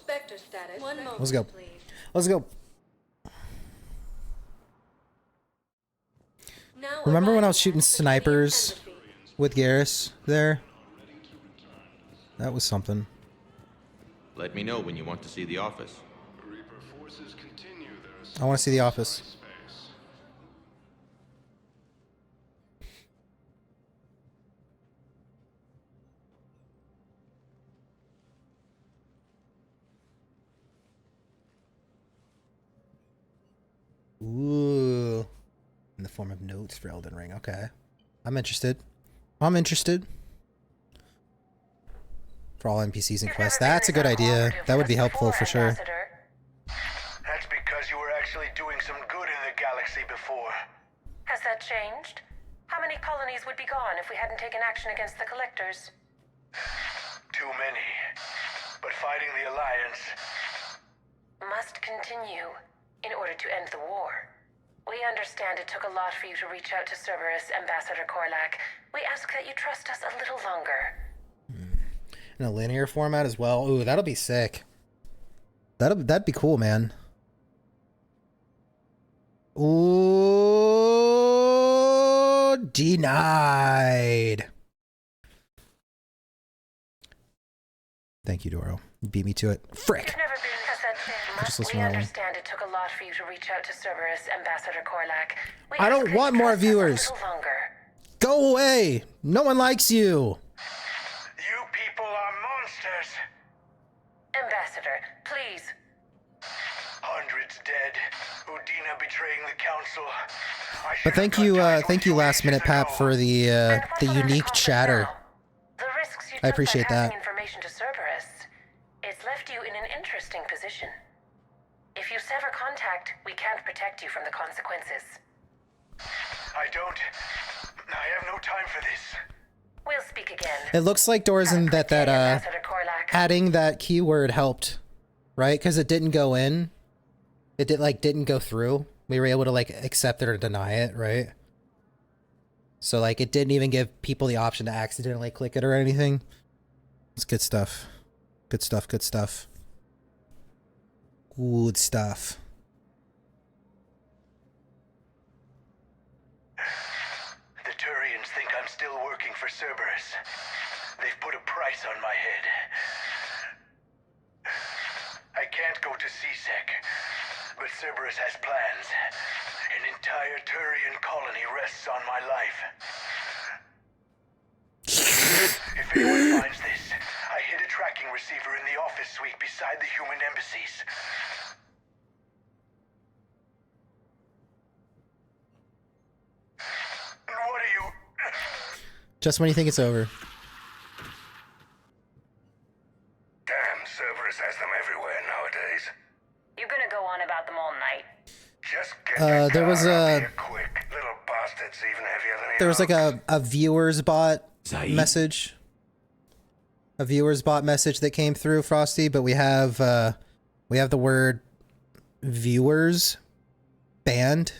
Spectre status. One moment, Let's go. please. Let's go. Now Remember when I arriving was shooting at the snipers embassy. with Garrus there? That was something. Let me know when you want to see the office. I want to see the office. Ooh. In the form of notes for Elden Ring. Okay. I'm interested. I'm interested. For all NPCs and quests. That's a good idea. That would be helpful for sure. That's because you were actually doing some good in the galaxy before. Has that changed? How many colonies would be gone if we hadn't taken action against the collectors? Too many. But fighting the Alliance... Must continue in order to end the war. We understand it took a lot for you to reach out to Cerberus, Ambassador Korlak. We ask that you trust us a little longer. In a linear format as well. Ooh, that'll be sick. That'd be cool, man. Ooh, denied. Thank you, Doro. You beat me to it. Frick. You've never been We understand it took a lot for you to reach out to Cerberus, Ambassador Korlak. I don't want more viewers. Go away. No one likes you. You people are monsters. Ambassador, please. Hundreds dead. Udina betraying the council. But thank you, Last Minute Pap, for the unique chatter. The risks you I took appreciate by passing that. information to Cerberus. It's left you in an interesting position. If you sever contact, we can't protect you from the consequences. I have no time for this. We'll speak again. It looks like Dorzen that Ambassador Korlak. adding that keyword helped, right? Because it didn't go in. It didn't go through. We were able to like accept it or deny it, right? So like it didn't even give people the option to accidentally click it or anything. It's good stuff. Good stuff, good stuff. Good stuff. The Turians think I'm still working for Cerberus. They've put a price on my head. I can't go to CSEC, but Cerberus has plans. An entire Turian colony rests on my life. If anyone finds this, I hid a tracking receiver in the office suite beside the human embassies. And what are you... Just when you think it's over. Damn, Cerberus has them everywhere nowadays. You're gonna go on about them all night. Just get There was a quick little bastards even heavier than he There was like looks. a viewers bot Zaid? message. A viewers bot message that came through, Frosty, but we have the word viewers banned.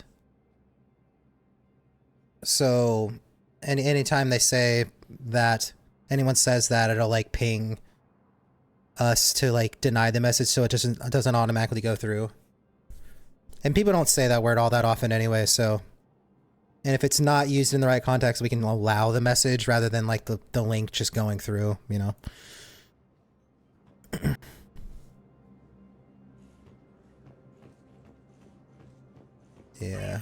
So anytime they say that, anyone says that, it'll like ping us to like deny the message so it doesn't automatically go through. And people don't say that word all that often anyway, so. And if it's not used in the right context, we can allow the message rather than like the link just going through, you know? Yeah.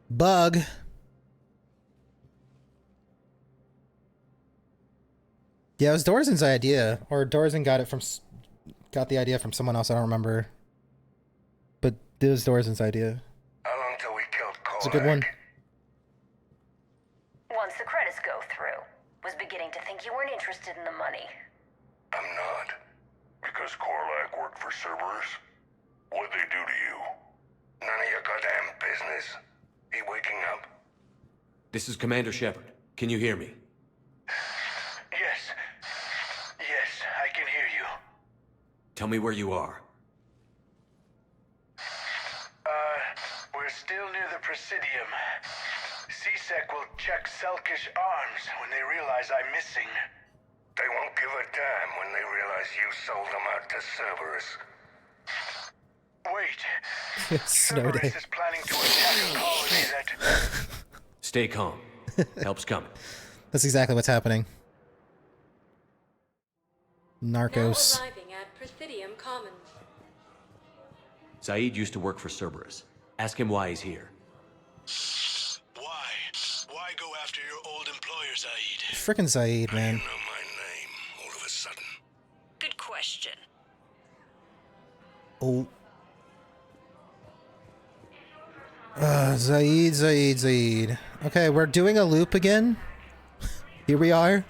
Bug. Yeah, it was Dorzen's idea, or Dorzen got the idea from someone else. I don't remember, but it was Dorzen's idea. How long till we killed Korlak? It's a good one. Once the credits go through, was beginning to think you weren't interested in the money. I'm not. Because Korlak worked for Cerberus? What'd they do to you? None of your goddamn business. He waking up? This is Commander Shepard. Can you hear me? Yes. Yes, I can hear you. Tell me where you are. We're still near the Presidium. CSEC will check Selkish arms when they realize I'm missing. They won't give a damn when they realize realize you sold them out to Cerberus. Wait. Snow day. Cerberus is planning to attack a colony that... Stay calm. Help's coming. That's exactly what's happening. Narcos. Now arriving at Presidium Commons. Saeed used to work for Cerberus. Ask him why he's here. Why? Why go after your old employer, Zaid? Frickin' Zaid, man. You know my name all of a sudden. Good question. Oh. Zaid. Okay, we're doing a loop again. Here we are.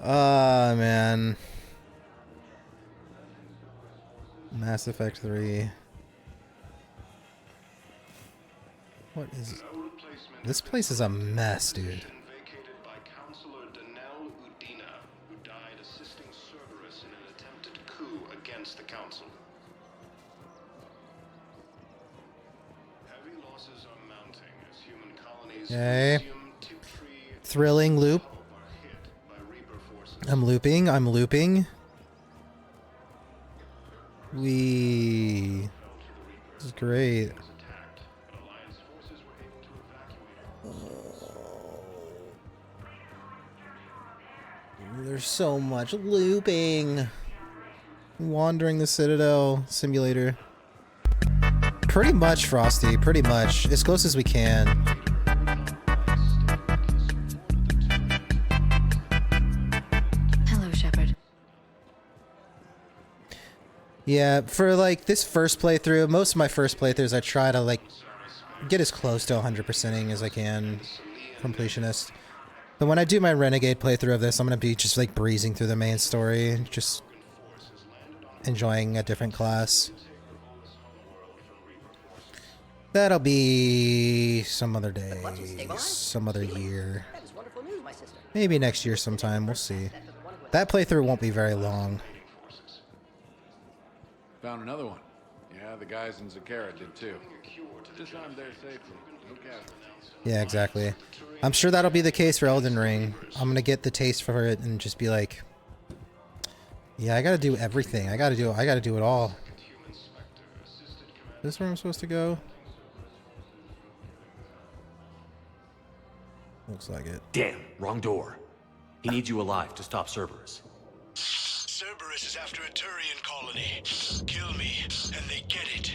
Man. Mass Effect 3. What is... This place is a mess, dude. Vacated by Counselor Danelle Udina, who died assisting Cerberus in an attempted coup against the Council. Heavy losses are mounting as human colonies consume tip-free Thrilling loop. are hit by Reaper forces. I'm looping. This is great. Attacked, but Alliance forces were able to evacuate. There's so much looping. Wandering the Citadel simulator. Pretty much, Frosty. Pretty much. As close as we can. Hello, Shepard. Yeah, for like this first playthrough, most of my first playthroughs, I try to like get as close to 100%ing as I can. Completionist. But when I do my Renegade playthrough of this, I'm going to be just like breezing through the main story. Just enjoying a different class. That'll be some other day, some other year. Maybe next year sometime, we'll see. That playthrough won't be very long. Found another one. Yeah, the guys in Zakara did too. Disarmed there safely. No casualties. Yeah, exactly. I'm sure that'll be the case for Elden Ring. I'm gonna get the taste for it and just be like, yeah, I gotta do everything. I gotta do it all. Is this where I'm supposed to go? Looks like it. Damn, wrong door. He needs you alive to stop Cerberus. Cerberus is after a Turian colony. Kill me, and they get it.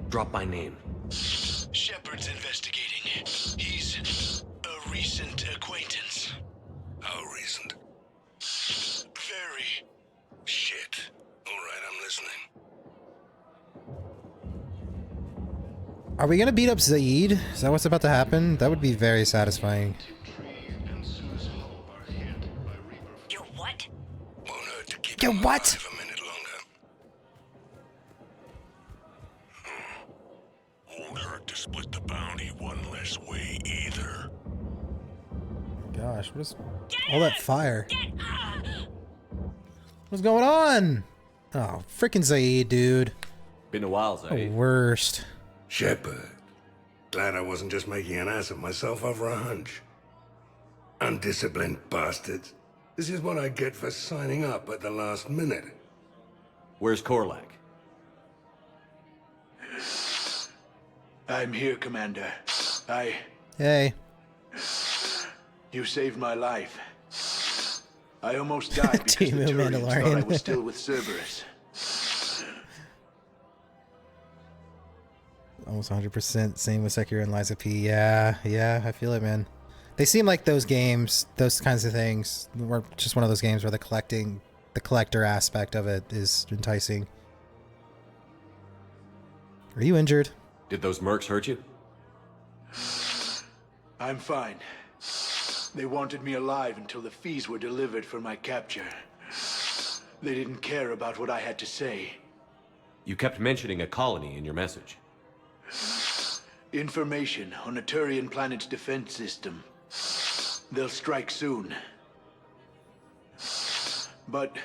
Drop my name. Shepard's investigating. He's a recent acquaintance. How recent? Very. Shit. Alright, I'm listening. Are we gonna beat up Zaid? Is that what's about to happen? That would be very satisfying. You're what? Won't hurt to keep Yo, him what? alive a minute longer. Won't hurt to split the bounty one less way either. Gosh, what is all that fire? What's going on? Oh, freaking Zaid, dude. Been a while, The Saeed. worst. Shepard. Glad I wasn't just making an ass of myself over a hunch. Undisciplined bastards. This is what I get for signing up at the last minute. Where's Korlak? I'm here, Commander. Hey. You saved my life. I almost died because the Team Turians thought I Mandalorian. was still with Cerberus. Almost 100%. Same with Sekiro and Liza P. Yeah, I feel it, man. They seem like those games, those kinds of things, were just one of those games where the collector aspect of it is enticing. Are you injured? Did those mercs hurt you? I'm fine. They wanted me alive until the fees were delivered for my capture. They didn't care about what I had to say. You kept mentioning a colony in your message. Information on a Turian planet's defense system. They'll strike soon. But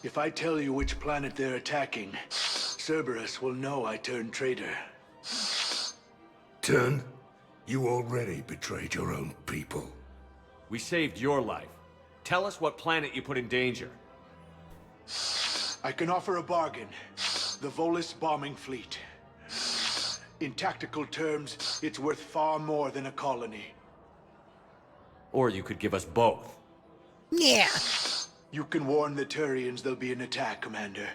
if I tell you which planet they're attacking, Cerberus will know I turned traitor. Turn? You already betrayed your own people. We saved your life. Tell us what planet you put in danger. I can offer a bargain. The Volus bombing fleet. In tactical terms, it's worth far more than a colony. Or you could give us both. Yeah. You can warn the Turians there'll be an attack, Commander.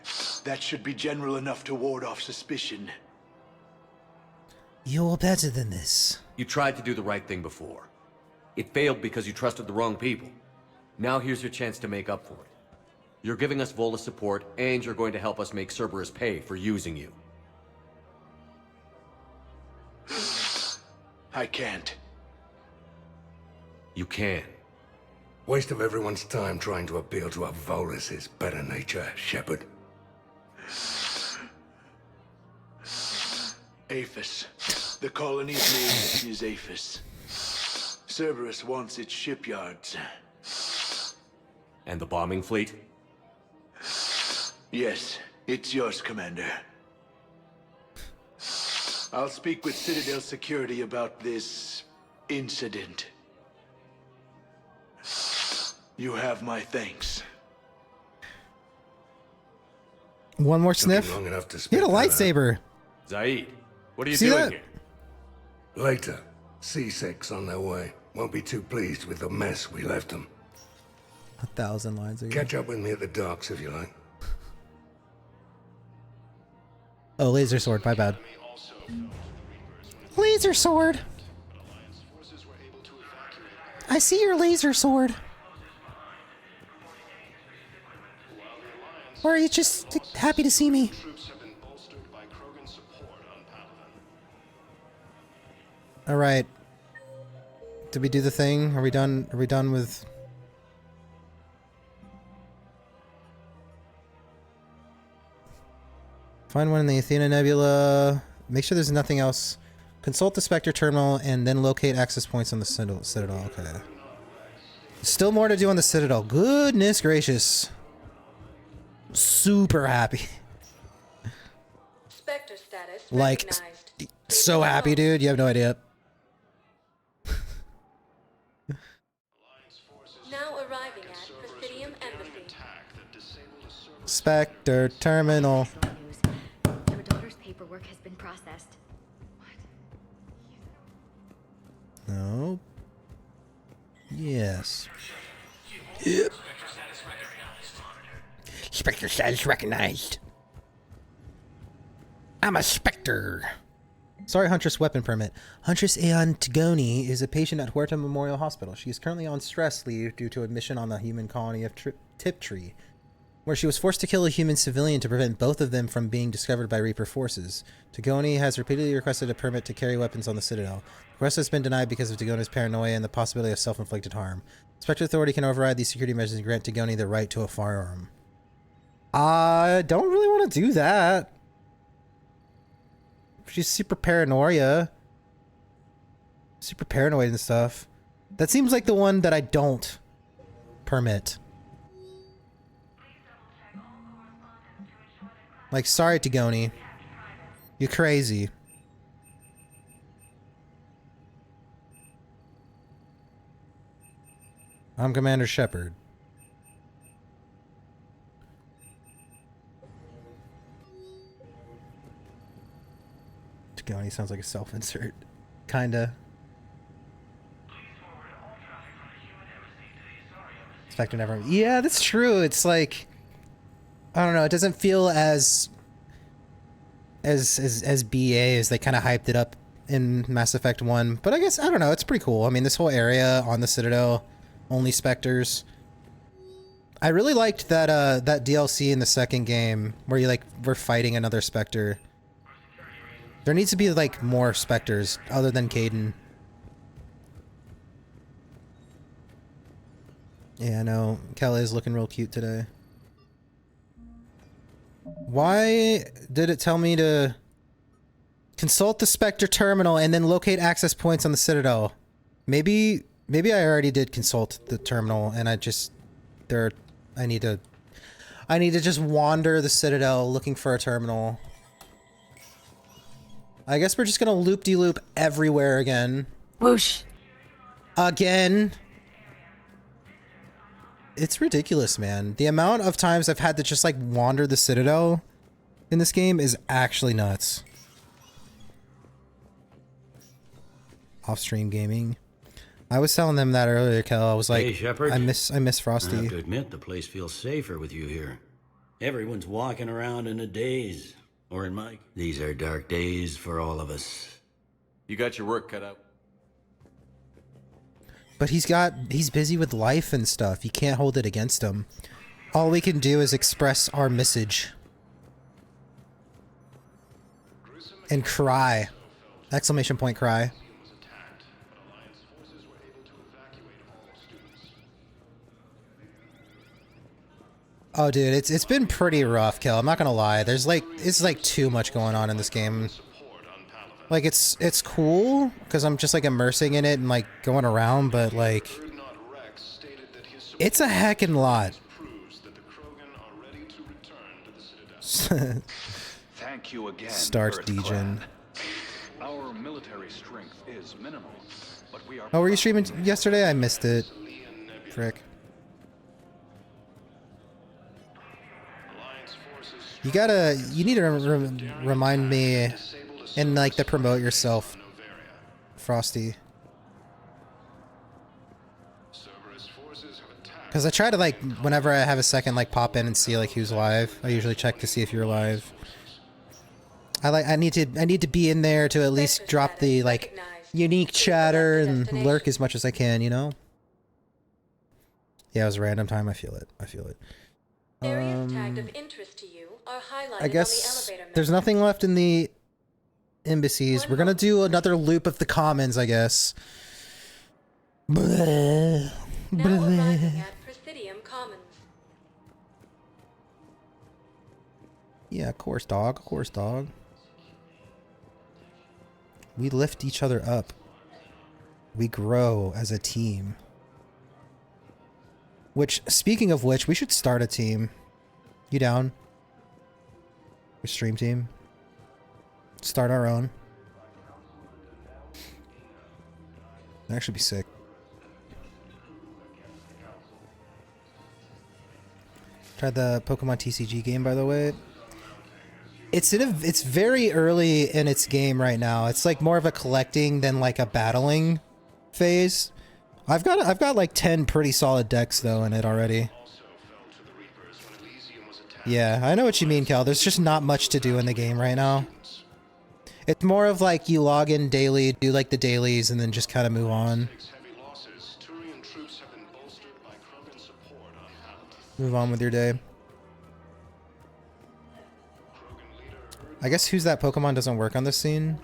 That should be general enough to ward off suspicion. You're better than this. You tried to do the right thing before. It failed because you trusted the wrong people. Now here's your chance to make up for it. You're giving us Volus support, and you're going to help us make Cerberus pay for using you. I can't. You can. Waste of everyone's time trying to appeal to a Volus's better nature, Shepard. Aphis. The colony's name is Aphis. Cerberus wants its shipyards. And the bombing fleet? Yes, it's yours, Commander. I'll speak with Citadel security about this incident. You have my thanks. One more Took him sniff. long enough to He spit had a that out. lightsaber. Zaid, what are you See doing that? here? Later, C6 on their way. Won't be too pleased with the mess we left them. 1,000 lines ago. Catch up with me at the docks if you like. Oh, laser sword. My bad. Enemy also fell to the Reapers when Laser sword. Alliance forces were able to evacuate. I see your laser sword. Or are you just happy to see me? Troops have been bolstered by Krogan support on Palaven. All right. Did we do the thing? Are we done? Are we done with? Find one in the Athena Nebula. Make sure there's nothing else. Consult the Spectre terminal and then locate access points on the Citadel. Okay. Still more to do on the Citadel. Goodness gracious. Super happy. Spectre status Like, recognized. so happy, dude. You have no idea. Now arriving at Presidium Embassy. Attack that disabled a server. Spectre terminal. Excellent news. Your daughter's paperwork has been processed. No. Yes. Yep. Spectre status recognized. I'm a Spectre. Sorry, Huntress weapon permit. Huntress Aeon Tigoni is a patient at Huerta Memorial Hospital. She is currently on stress leave due to admission on the human colony of Tiptree, where she was forced to kill a human civilian to prevent both of them from being discovered by Reaper forces. Tigoni has repeatedly requested a permit to carry weapons on the Citadel. The request has been denied because of Tigoni's paranoia and the possibility of self-inflicted harm. Spectre Authority can override these security measures and grant Tigoni the right to a firearm. I don't really want to do that. She's super paranoia. Super paranoid and stuff. That seems like the one that I don't permit. Like, sorry, Tigoni. You're crazy. I'm Commander Shepard. Tigoni sounds like a self-insert. Kinda. Spectre never... Yeah, that's true. It's like... I don't know. It doesn't feel as BA as they kind of hyped it up in Mass Effect 1. But I guess, I don't know. It's pretty cool. I mean, this whole area on the Citadel, only Spectres. I really liked that that DLC in the second game where you we're fighting another Spectre. There needs to be like more Spectres other than Caden. Yeah, I know. Kelly is looking real cute today. Why did it tell me to consult the Spectre terminal and then locate access points on the Citadel? Maybe I already did consult the terminal and I need to just wander the Citadel looking for a terminal. I guess we're just gonna loop-de-loop everywhere again. Whoosh. Again. It's ridiculous, man. The amount of times I've had to just like wander the Citadel in this game is actually nuts. Off-stream gaming. I was telling them that earlier, Kel. I was like, Hey, Shepard. I miss Frosty. I have to admit, the place feels safer with you here. Everyone's walking around in a daze. Or in Mike. These are dark days for all of us. You got your work cut out. But he's busy with life and stuff. You can't hold it against him. All we can do is express our message. And cry. Exclamation point cry. Oh, dude, it's been pretty rough, Kel. I'm not gonna lie. It's like too much going on in this game. Like it's cool because I'm just like immersing in it and like going around, but like it's a heckin' lot. Thank you again, Start Earth Degen. Clan. Our military strength is minimal, but we are. Oh, were you streaming yesterday? I missed it. Frick. You need to remind me in like the promote yourself, Frosty. Because I try to like, whenever I have a second, like pop in and see like who's live. I usually check to see if you're live. I need to be in there to at least drop the like unique chatter and lurk as much as I can, you know? Yeah, it was a random time. I feel it. Areas tagged of interest to you are highlighted I guess on the elevator map. there's nothing left in the embassies. We're gonna do another loop of the commons, I guess. Bleh. Now arriving at Presidium Commons. Yeah, of course, dog. Of course, dog. We lift each other up. We grow as a team. Which, speaking of which, we should start a team. You down? Your stream team? Start our own. That'd actually be sick. Tried the Pokemon TCG game, by the way. It's very early in its game right now. It's like more of a collecting than like a battling phase. I've got like 10 pretty solid decks though in it already. Yeah, I know what you mean, Cal. There's just not much to do in the game right now. It's more of like you log in daily, do like the dailies, and then just kind of move on. Move on with your day. I guess who's that Pokemon doesn't work on this scene?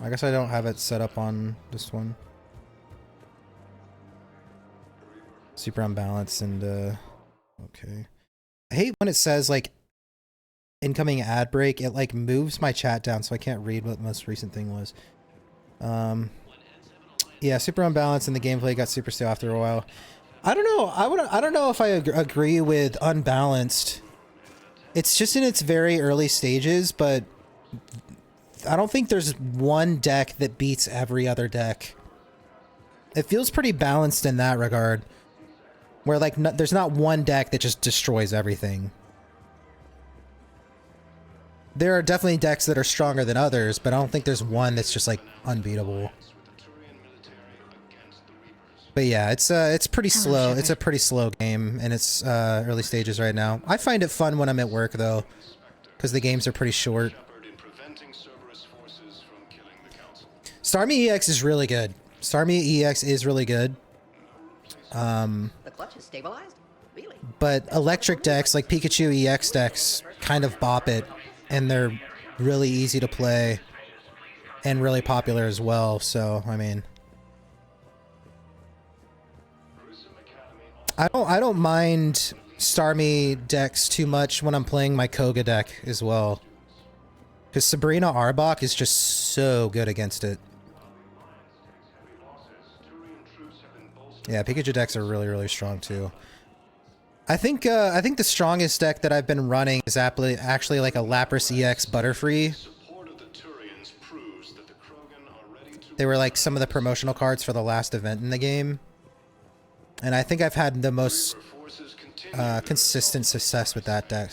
I guess I don't have it set up on this one. Super unbalanced and okay. I hate when it says like incoming ad break. It like moves my chat down so I can't read what the most recent thing was. Yeah, super unbalanced and the gameplay got super stale after a while. I don't know. I don't know if I agree with unbalanced. It's just in its very early stages, but I don't think there's one deck that beats every other deck. It feels pretty balanced in that regard. Where like there's not one deck that just destroys everything. There are definitely decks that are stronger than others, but I don't think there's one that's just like unbeatable. But yeah, it's pretty slow. It's a pretty slow game in its early stages right now. I find it fun when I'm at work though, because the games are pretty short. Starmie EX is really good. Starmie EX is really good. The clutch is stabilized? Really? But electric decks like Pikachu EX decks kind of bop it, and they're really easy to play and really popular as well. So I mean, I don't mind Starmie decks too much when I'm playing my Koga deck as well, because Sabrina Arbok is just so good against it. Yeah, Pikachu decks are really, really strong too. I think the strongest deck that I've been running is actually like a Lapras EX Butterfree. They were like some of the promotional cards for the last event in the game. And I think I've had the most consistent success with that deck.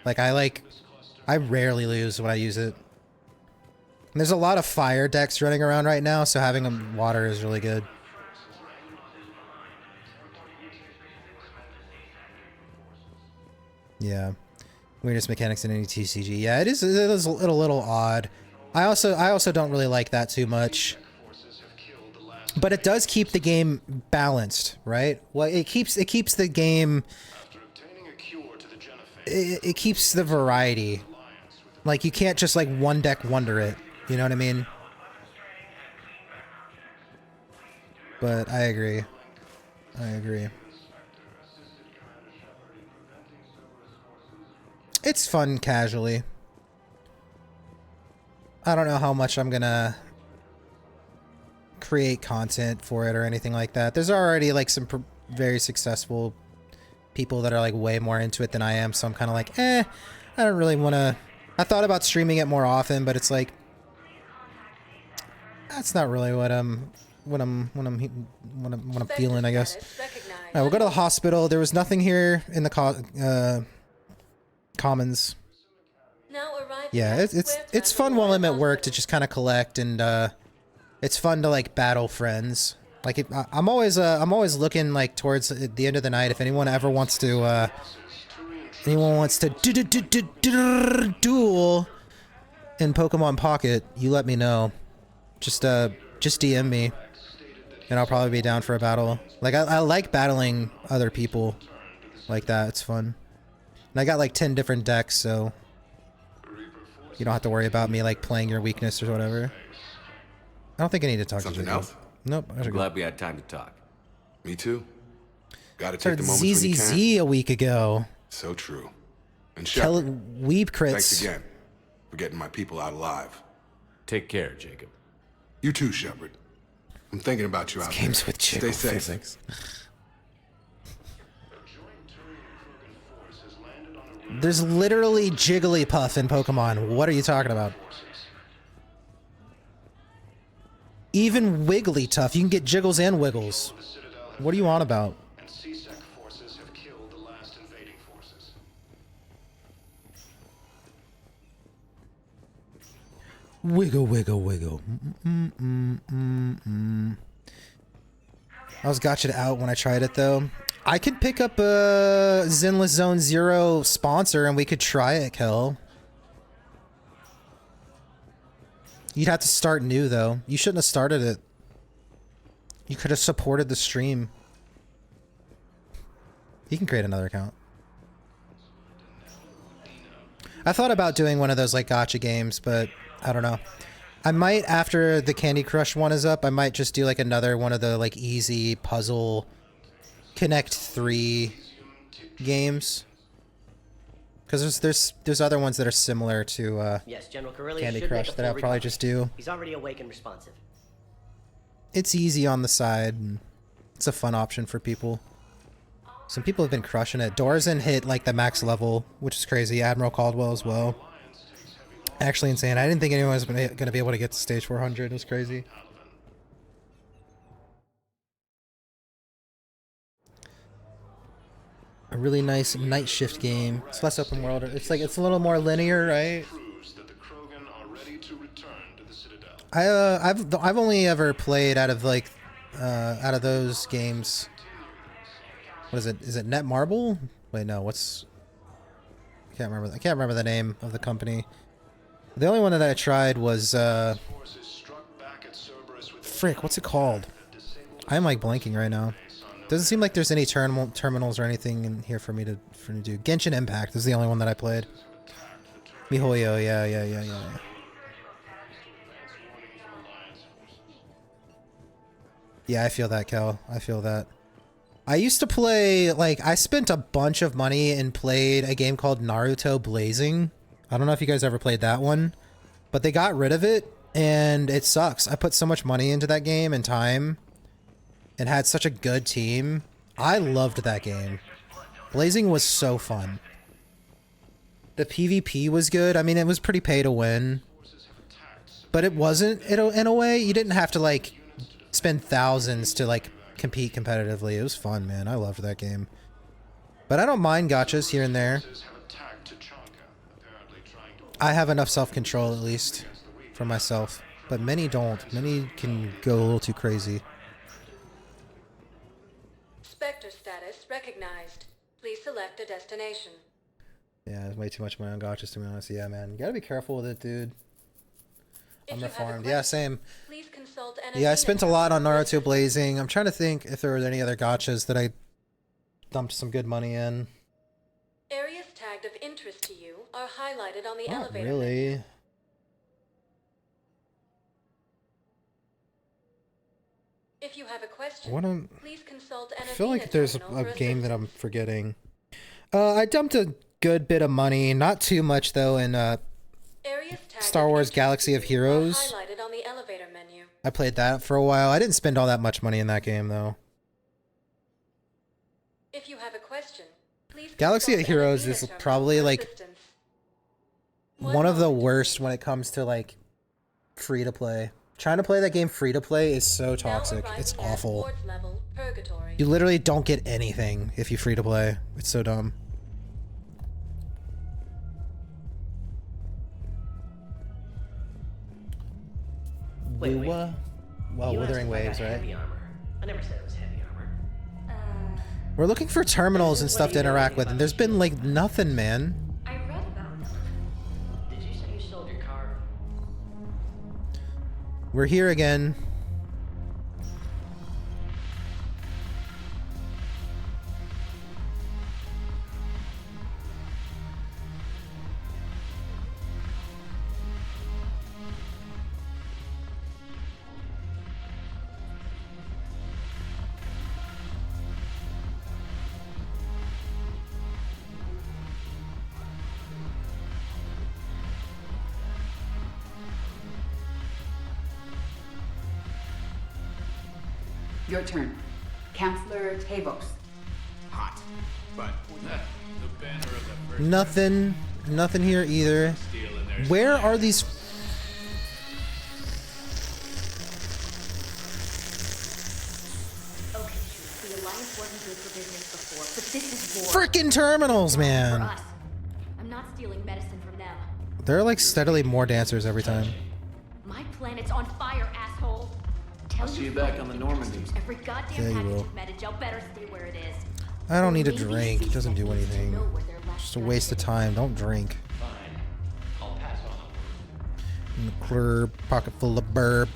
I rarely lose when I use it. And there's a lot of fire decks running around right now, so having a water is really good. Yeah. Weirdest mechanics in any TCG. Yeah, it is a little odd. I also don't really like that too much. But it does keep the game balanced, right? Well, it keeps the game. It keeps the variety. Like, you can't just like one deck wonder it. You know what I mean? But I agree. I agree. It's fun casually. I don't know how much I'm gonna create content for it or anything like that. There's already like some very successful people that are like way more into it than I am, so I'm kind of like, I don't really want to. I thought about streaming it more often, but it's like that's not really what I'm feeling, I guess. All right, we'll go to the hospital. There was nothing here in the commons. Yeah, it's fun while I'm at work to just kind of collect, and it's fun to like battle friends. Like I'm always looking like towards the end of the night. If anyone ever wants to duel in Pokemon Pocket, you let me know. Just DM me, and I'll probably be down for a battle. Like I like battling other people like that. It's fun. And I got like 10 different decks, so you don't have to worry about me like playing your weakness or whatever. I don't think I need to talk Something to you. else? Nope. I'm glad we had time to talk. Me too. Gotta take Started the moments when you ZZZ can. a week ago. So true. And Kill it, Shepard, weeb crits. thanks again for getting my people out alive. Take care, Jacob. You too, Shepard. I'm thinking about you out there. Games with jiggle Stay safe. physics. There's literally Jigglypuff in Pokemon. What are you talking about? Even Wigglytuff. You can get Jiggles and Wiggles. What are you on about? Wiggle, wiggle, wiggle. I was gotcha out when I tried it, though. I could pick up a Zenless Zone Zero sponsor and we could try it, Kel. You'd have to start new, though. You shouldn't have started it. You could have supported the stream. You can create another account. I thought about doing one of those like gotcha games, but I don't know. I might, after the Candy Crush one is up, I might just do like another one of the like easy puzzle Connect 3 games. Because there's other ones that are similar to Yes, General Corelli Candy should Crush make a that I'll full probably recovery. just do. He's already awake and responsive. It's easy on the side, and it's a fun option for people. Some people have been crushing it. Dorzen hit like the max level, which is crazy. Admiral Caldwell as well. Actually insane. I didn't think anyone was going to be able to get to stage 400. It was crazy. A really nice night shift game. It's less open world. It's a little more linear, right? I've only ever played out of like out of those games. What is it? Is it Netmarble? Wait, no. What's? I can't remember the name of the company. The only one that I tried was frick. What's it called? I'm like blanking right now. Doesn't seem like there's any terminals or anything in here for me to do. Genshin Impact is the only one that I played. MiHoYo, yeah. Yeah, I feel that, Kel. I feel that. I used to play, like, I spent a bunch of money and played a game called Naruto Blazing. I don't know if you guys ever played that one, but they got rid of it, and it sucks. I put so much money into that game and time, and had such a good team. I loved that game. Blazing was so fun. The PvP was good. I mean, it was pretty pay to win, but it wasn't, in a way. You didn't have to, like, spend thousands to, like, compete competitively. It was fun, man. I loved that game. But I don't mind gachas here and there. I have enough self-control, at least, for myself. But many don't. Many can go a little too crazy. Spectre status recognized. Please select a destination. Yeah, there's way too much money on gachas, to be honest. Yeah, man. You gotta be careful with it, dude. I'm reformed. Yeah, same. Please consult Yeah, I spent a lot on Naruto Blazing. I'm trying to think if there were any other gachas that I dumped some good money in. Areas tagged of interest to you are highlighted on the Not elevator. really. If you have a question, please consult I feel like there's a game that I'm forgetting. I dumped a good bit of money, not too much though, in Star Wars Galaxy of Heroes. Highlighted on the elevator menu. I played that for a while. I didn't spend all that much money in that game though. If you have a question, please Galaxy of Heroes is probably like one of the worst when it comes to like free to play. Trying to play that game free to play is so toxic. It's awful. You literally don't get anything if you free to play. It's so dumb. Wait. Well, Withering Waves, right? Heavy armor. I never said it was heavy armor. We're looking for terminals and stuff to interact with, and there's been like nothing, man. I read about them. Did you say you sold your car? We're here again. Your turn. Counselor Tavos. Hot. But the banner of the first Nothing here either. Where are these? Okay, sure. The Alliance wasn't good for business before, but this is war. Freaking terminals, For man. us. I'm not stealing medicine from them. There are like steadily more dancers every time. My planet's on fire, asshole. I'll see you back on the Normandy. Every goddamn Yeah, you package will. of Medagel better stay where it is. I don't need a drink. It doesn't do anything. Just a waste of time. Don't drink. Fine. I'll pass on. In the club, pocket full of burp.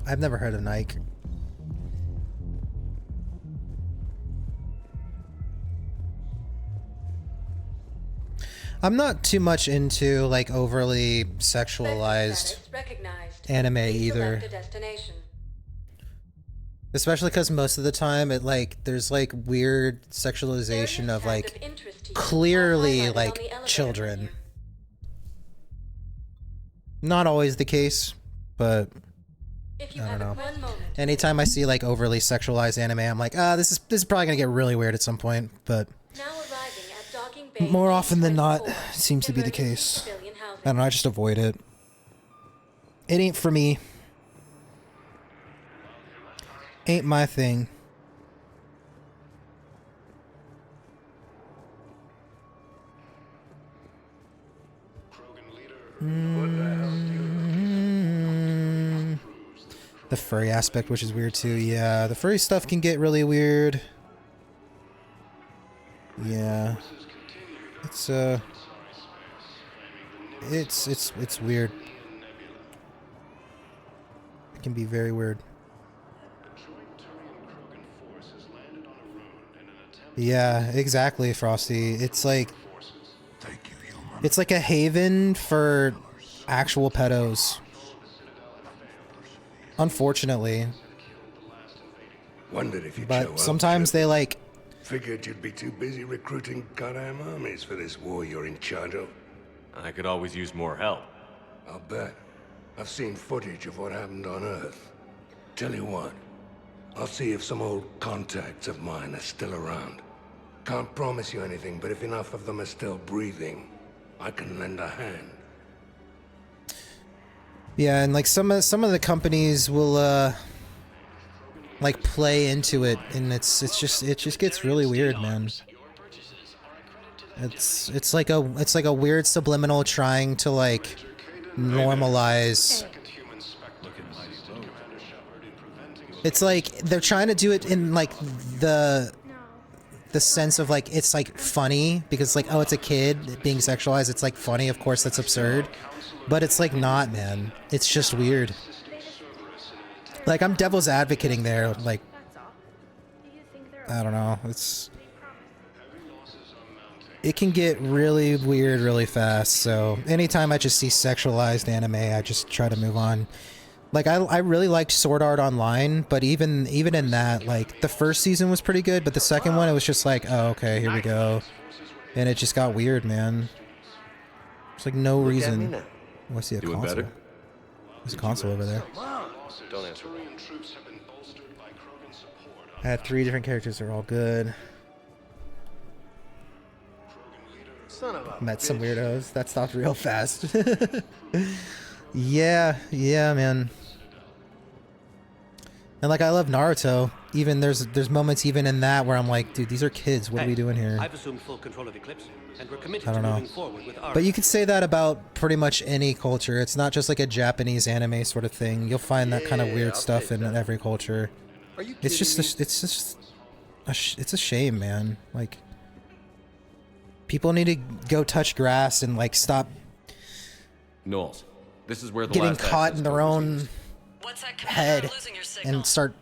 I've never heard of Nike. I'm not too much into like overly sexualized anime either. Especially because most of the time it like there's like weird sexualization of like clearly like children. Not always the case, but I don't know. Anytime I see like overly sexualized anime, I'm like, this is probably gonna get really weird at some point, but more often than not, it seems to be the case. I don't know, I just avoid it. It ain't for me. Ain't my thing. The furry aspect, which is weird too. Yeah, the furry stuff can get really weird. Yeah. It's weird. It can be very weird. Yeah, exactly, Frosty. It's like a haven for actual pedos. Unfortunately. Wondered if you'd show But up, sometimes they like Figured you'd be too busy recruiting goddamn armies for this war you're in charge of. I could always use more help. I'll bet. I've seen footage of what happened on Earth. Tell you what, I'll see if some old contacts of mine are still around. Can't promise you anything, but if enough of them are still breathing, I can lend a hand. Yeah, and like some of the companies will like play into it, and it just gets really weird, man. It's like a weird subliminal trying to like normalize. It's like they're trying to do it in like the sense of like it's like funny because like, oh, it's a kid being sexualized, it's like funny, of course that's absurd, but it's like not, man. It's just weird. Like I'm devil's advocating there, like I don't know, it can get really weird really fast, so anytime I just see sexualized anime, I just try to move on. Like I really liked Sword Art Online, but even in that, like the first season was pretty good, but the second one it was just like, oh, okay, here we go. And it just got weird, man. It's like no reason. Oh, I see a console. Better? There's a console over there. Don't answer. I had 3 different characters, they're all good. Met some weirdos. That stopped real fast. Yeah, man. And like I love Naruto. Even there's moments even in that where I'm like, dude, these are kids. What are we doing here? I've assumed full control of Eclipse, and we're committed I don't to know. moving forward with our... But you could say that about pretty much any culture. It's not just like a Japanese anime sort of thing. You'll find that kind of weird stuff in every culture. It's just it's a shame, man. Like people need to go touch grass and like stop Knowles, this is where the getting last caught in their own head and start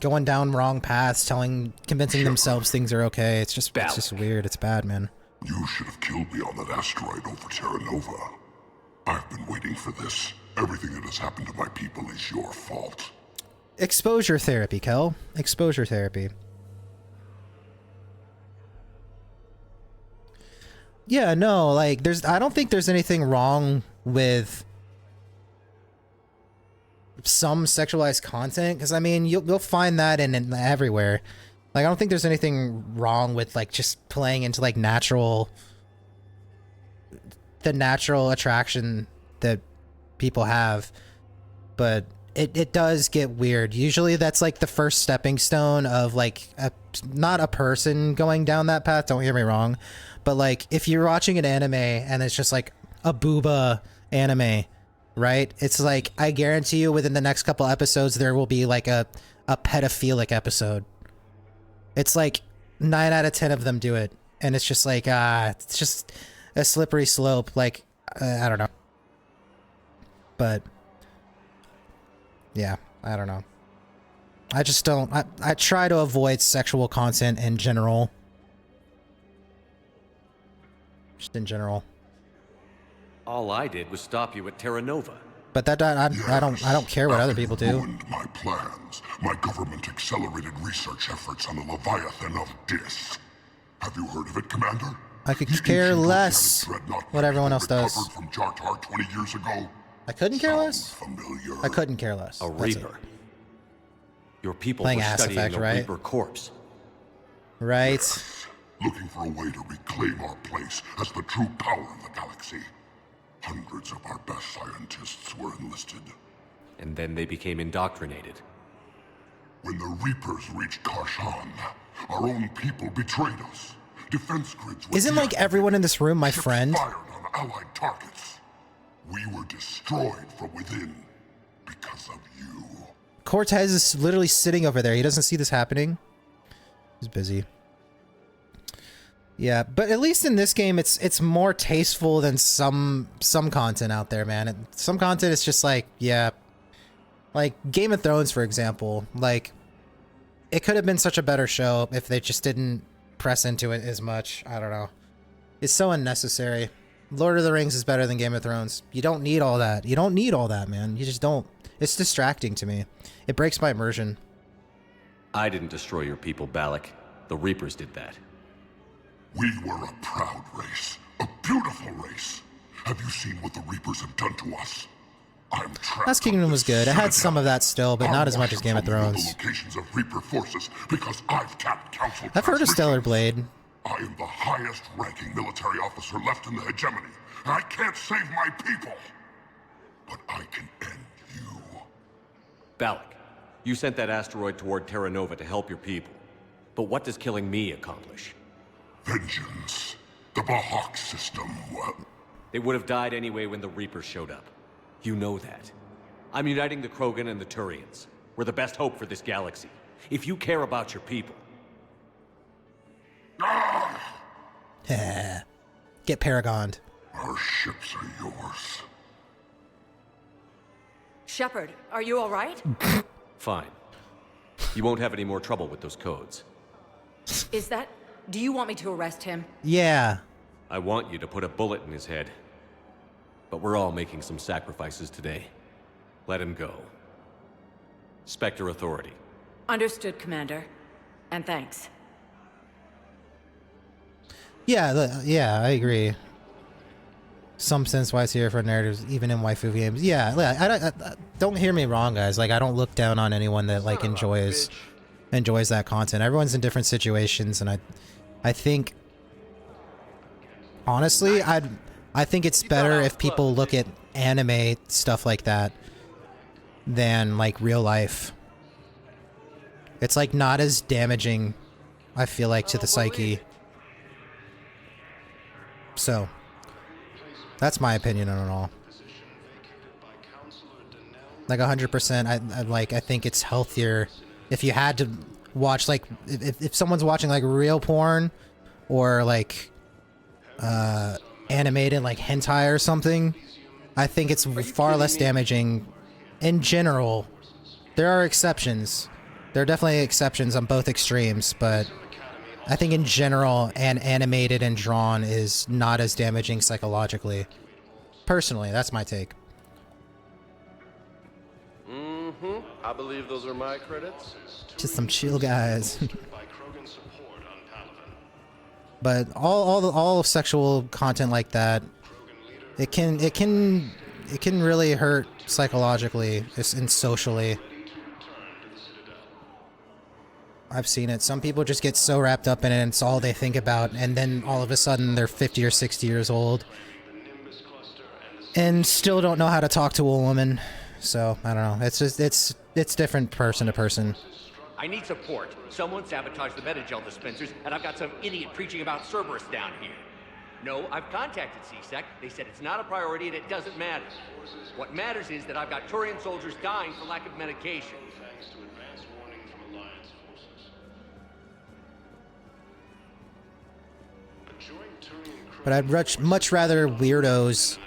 going down wrong paths, convincing themselves things are okay. It's just weird. It's bad, man. You should have killed me on that asteroid over Terra Nova. I've been waiting for this. Everything that has happened to my people is your fault. Exposure therapy, Kel. Exposure therapy. Yeah, no, like I don't think there's anything wrong with some sexualized content, because I mean you'll find that in everywhere. Like I don't think there's anything wrong with like just playing into like the natural attraction that people have, but it does get weird. Usually that's like the first stepping stone of like not a person going down that path, don't hear me wrong, but like if you're watching an anime and it's just like a booba anime, right? It's like I guarantee you within the next couple episodes there will be like a pedophilic episode. It's like 9 out of 10 of them do it, and it's just like it's just a slippery slope. Like I don't know, but yeah, I don't know. I just don't. I try to avoid sexual content in general. Just in general. All I did was stop you at Terra Nova. But that I don't care what other people do. Ruined my plans. My government accelerated research efforts on the Leviathan of Dis. Have you heard of it, Commander? I could care less what everyone else does. From Jartar 20 years ago. I couldn't care less. Familiar. I couldn't care less. A Reaper. Your people playing were Ass studying Effect, a right? Reaper corpse. Right. Yes. Looking for a way to reclaim our place as the true power of the galaxy. Hundreds of our best scientists were enlisted. And then they became indoctrinated. When the Reapers reached Karshan, our own people betrayed us. Defense grids were Isn't like everyone in this room my friend? fired on allied targets. We were destroyed from within because of you. Cortez is literally sitting over there. He doesn't see this happening. He's busy. Yeah, but at least in this game, it's more tasteful than some content out there, man. Some content is just like, yeah, like Game of Thrones, for example. Like, it could have been such a better show if they just didn't press into it as much. I don't know. It's so unnecessary. Lord of the Rings is better than Game of Thrones. You don't need all that. You don't need all that, man. You just don't. It's distracting to me. It breaks my immersion. I didn't destroy your people, Balak. The Reapers did that. We were a proud race, a beautiful race. Have you seen what the Reapers have done to us? I'm trapped. Last Kingdom was good. It had some of that still, but not as much as Game of Thrones. The locations of Reaper forces because I've tapped Council. I've heard of Stellar Blade. I am the highest-ranking military officer left in the hegemony, and I can't save my people. but I can end you. Balak, you sent that asteroid toward Terra Nova to help your people. But what does killing me accomplish? Vengeance. The Bahak system, well... They would have died anyway when the Reapers showed up. You know that. I'm uniting the Krogan and the Turians. We're the best hope for this galaxy. If you care about your people... Get paragoned. Our ships are yours. Shepard, are you all right? Fine. You won't have any more trouble with those codes. Is that... Do you want me to arrest him? Yeah. I want you to put a bullet in his head. But we're all making some sacrifices today. Let him go. Spectre Authority. Understood, Commander. And thanks. Yeah, yeah, I agree. Some sense-wise here for narratives, even in waifu games. Yeah, I don't hear me wrong, guys. Like, I don't look down on anyone that like enjoys that content. Everyone's in different situations, and I think honestly, I think it's better if people look at anime stuff like that than like real life. It's like not as damaging, I feel like, to the psyche. So that's my opinion on it all. Like 100%, I think it's healthier if you had to watch, like, if someone's watching like real porn or like animated like hentai or something, I think it's far less damaging in general. There are exceptions. There are definitely exceptions on both extremes, but I think in general, animated and drawn is not as damaging psychologically. Personally, that's my take. Mm-hmm. I believe those are my credits. Just some chill guys. But all sexual content like that, it can really hurt psychologically and socially. I've seen it. Some people just get so wrapped up in it and it's all they think about, and then all of a sudden they're 50 or 60 years old and still don't know how to talk to a woman. So, I don't know. It's just, it's different person to person. I need support. Someone sabotaged the Metagel dispensers, and I've got some idiot preaching about Cerberus down here. No, I've contacted CSEC. They said it's not a priority and it doesn't matter. What matters is that I've got Turian soldiers dying for lack of medication. But I'd much rather weirdos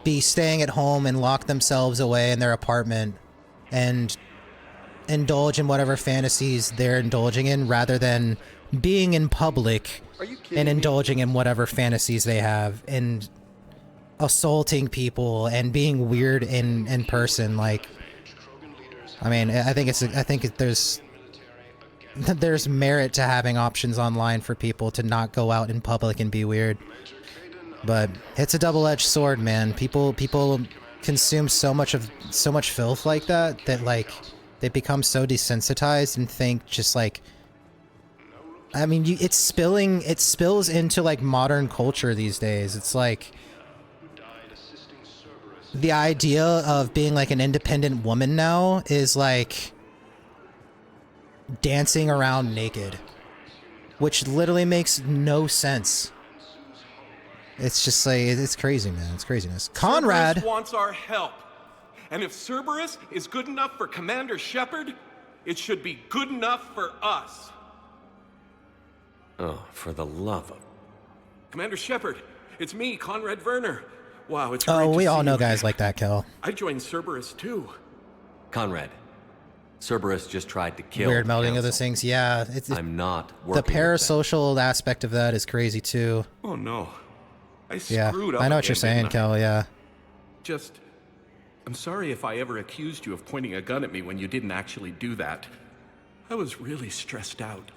be staying at home and lock themselves away in their apartment and indulge in whatever fantasies they're indulging in, rather than being in public and indulging in whatever fantasies they have and assaulting people and being weird in person. Like, I mean, I think there's merit to having options online for people to not go out in public and be weird. But it's a double-edged sword, man. People consume so much filth like that like they become so desensitized and think just like, I mean, it spills into like modern culture these days. It's like the idea of being like an independent woman now is like dancing around naked, which literally makes no sense. It's just like, it's crazy, man. It's craziness. Conrad Cerberus wants our help. And if Cerberus is good enough for Commander Shepard, it should be good enough for us. Oh, for the love of... Commander Shepard, it's me, Conrad Werner. Wow, it's great Oh, we to all see know you. guys like that, Kel. I joined Cerberus too. Conrad, Cerberus just tried to kill Weird the melding of council. those things. Yeah, I'm not the working with parasocial aspect of that is crazy too. Oh no. I Yeah, screwed up I know what again, you're saying, didn't I? Kel. Yeah. Just... I'm sorry if I ever accused you of pointing a gun at me when you didn't actually do that. I was really stressed out.